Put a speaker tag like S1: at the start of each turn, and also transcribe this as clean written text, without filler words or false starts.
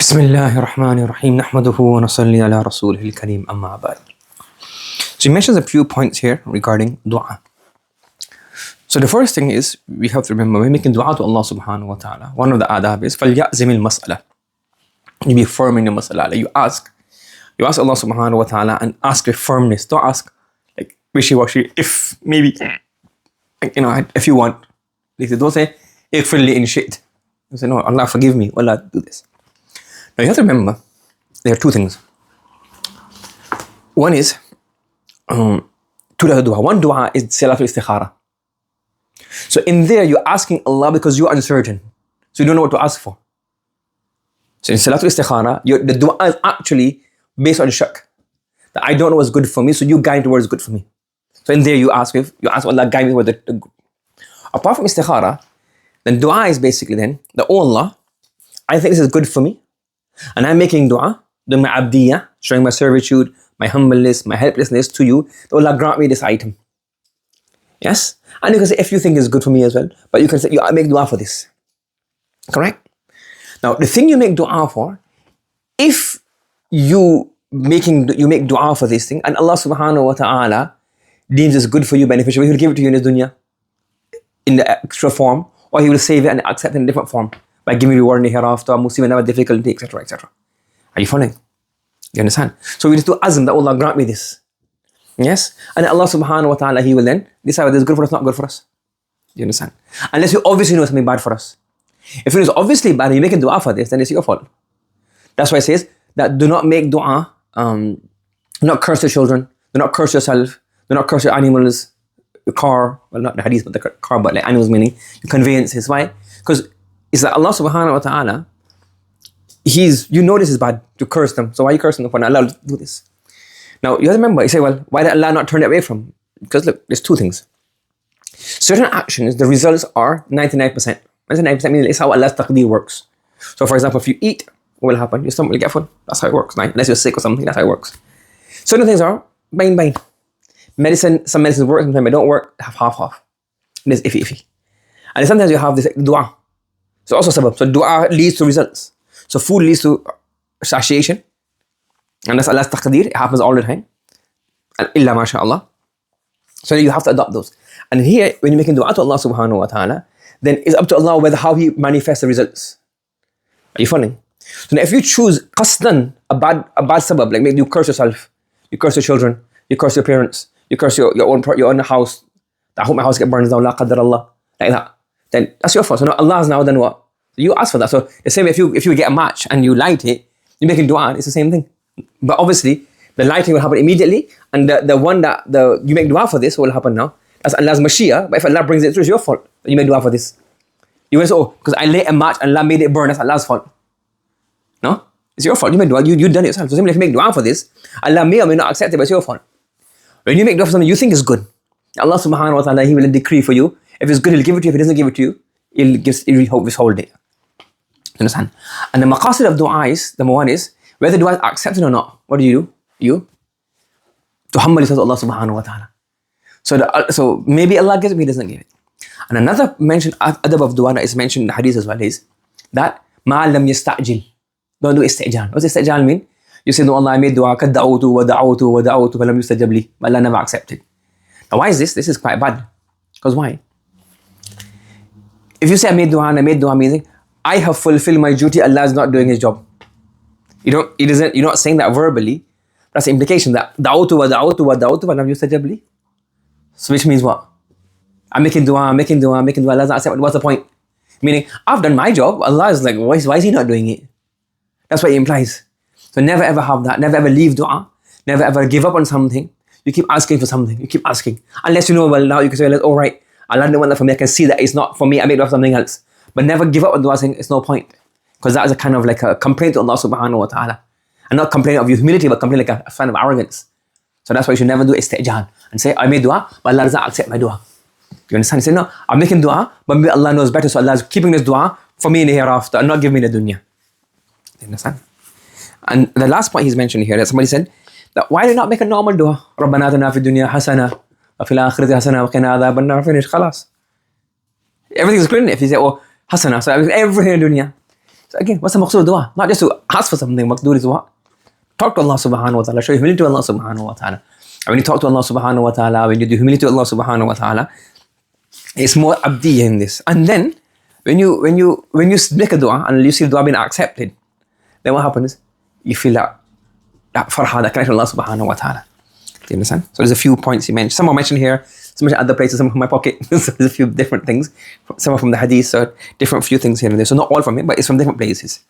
S1: بسم الله الرحمن الرحيم نحمده ونصلي على رسوله الكريم أما بعد. So he mentions a few points here regarding dua. So the first thing is, we have to remember, when making dua to Allah subhanahu wa ta'ala, one of the adab is فَلْيَأْزِمِ الْمَسْأَلَةِ. You be firm in your mas'ala. You ask Allah subhanahu wa ta'ala and ask with firmness. Don't ask like wishy-washy, if maybe, if you want. Don't say, اغفر لي إن شئت. You say, no, Allah forgive me, Allah do this. Now you have to remember, there are two things. One is, two types of dua. One dua is salatul istikhara. So in there, you're asking Allah because you're uncertain. So you don't know what to ask for. So in salatul istikhara, the dua is actually based on shak. That I don't know what's good for me, so you guide towards good for me. So in there, you ask Allah, guide me with the good. Apart from istikhara, then dua is basically then, oh Allah, I think this is good for me. And I'm making dua, doing my abdiyah, showing my servitude, my humbleness, my helplessness to you. Allah, grant me this item. Yes? And you can say, if you think it's good for me as well, but you can say, I make dua for this. Correct? Now, the thing you make dua for, if you make dua for this thing, and Allah subhanahu wa ta'ala deems it's good for you, beneficial, He will give it to you in this dunya, in the extra form, or He will save it and accept it in a different form, by giving you reward in the hereafter, Muslim never difficulty, etc., etc. Are you following? You understand? So we just do azm that Allah grant me this. Yes? And Allah subhanahu wa ta'ala, He will then decide whether it's good for us, not good for us. You understand? Unless you obviously know something bad for us. If it is obviously bad and you're making dua for this, then it's your fault. That's why it says that do not make dua, do not curse your children, do not curse yourself, do not curse your animals, your car, well not the hadith, but the car, but like animals meaning, your conveyances. Why? Because it's that Allah subhanahu wa ta'ala, you know this is bad to curse them. So why are you cursing them for not allowed to do this? Now, you have to remember, you say, well, why did Allah not turn it away from? Because look, there's two things. Certain actions, the results are 99%. 99% means it's how Allah's taqdeer works. So for example, if you eat, what will happen? Your stomach will get full. That's how it works. Right? Unless you're sick or something, that's how it works. Certain things are bain. Some medicines work, sometimes they don't work, half. There's iffy. And sometimes you have this dua. So also sabab. So dua leads to results. So food leads to satiation. And that's Allah's taqdeer. It happens all the time. Illa mashallah. So you have to adopt those. And here, when you're making dua to Allah subhanahu wa ta'ala, then it's up to Allah how He manifests the results. Are you following? So now if you choose qasdan, a bad sabab, like maybe you curse yourself, you curse your children, you curse your parents, you curse your own house, I hope my house gets burned down, la qadar Allah, like that. Then that's your fault. So now Allah has now done what? You ask for that. So the same if you get a match and you light it, you're making dua, it's the same thing. But obviously, the lighting will happen immediately, and the one that you make dua for this will happen now. That's Allah's Mashiach, but if Allah brings it through, it's your fault. You make dua for this. You will say, because I lit a match and Allah made it burn, that's Allah's fault. No? It's your fault. You made dua, you done it yourself. So simply if you make dua for this, Allah may or may not accept it, but it's your fault. When you make dua for something you think is good, Allah subhanahu wa ta'ala, He will decree for you. If it's good, He'll give it to you. If He doesn't give it to you, He'll withhold it. You understand? And the maqasid of dua is, number one is, whether dua is accepted or not, what do? You to humble yourself to Allah subhanahu wa ta'ala. So maybe Allah gives it, He doesn't give it. And another mention, adab of dua that is mentioned in the hadith as well is that ma lam yasta'jil. Don't do istijal. What's istijal mean? You say, no, Allah, I made dua, kad da'awtu wa da'awtu wa da'awtu, wa lam yustajab li. But Allah never accepted. Now why is this? This is quite bad. Because why? If you say I made dua meaning I have fulfilled my duty, Allah is not doing His job. You're not saying that verbally. That's the implication that da'awtu wa da'awtu wa da'awtu wa lam yustajab li. So which means what? I'm making dua, Allah doesn't accept. What's the point? Meaning, I've done my job, Allah is like, why is He not doing it? That's what it implies. So never ever have that, never ever leave dua, never ever give up on something. You keep asking for something, you keep asking. Unless you know, well now you can say, all right, Allah didn't want that for me, I can see that it's not for me, I made dua for something else. But never give up on dua saying, it's no point. Because that is a kind of like a complaint to Allah subhanahu wa ta'ala. And not complaint of your humility, but complaint like a sign of arrogance. So that's why you should never do istijal and say, I made dua, but Allah doesn't accept my dua. You understand? You say, no, I'm making dua, but maybe Allah knows better, so Allah is keeping this dua for me in the hereafter and not giving me the dunya. You understand? And the last point he's mentioned here, that somebody said, that why do you not make a normal dua? رَبَّنَا آتِنَا فِي الدُّنْيَا حَسَنَةً وَفِي الْآخِرَةِ حَسَنَةً وَقِنَا عَذَابَ النَّارِ. Finish, خلاص. Everything is clear. If you say, hasana, so everything in dunya. So again, what's the maqsood of dua? Not just to ask for something. Maqsood is what? Talk to Allah subhanahu wa ta'ala. Show humility to Allah subhanahu wa ta'ala. And when you talk to Allah subhanahu wa ta'ala, when you do humility to Allah subhanahu wa ta'ala, it's more abdiyya in this. And then when you make a dua and you see the dua being accepted, then what happens? You feel that farha, that connection to Allah subhanahu wa ta'ala. Do you understand? So there's a few points he mentioned. Some are mentioned here, some are other places, some are from my pocket. So there's a few different things. Some are from the hadith, so different few things here and there. So not all from it, but it's from different places.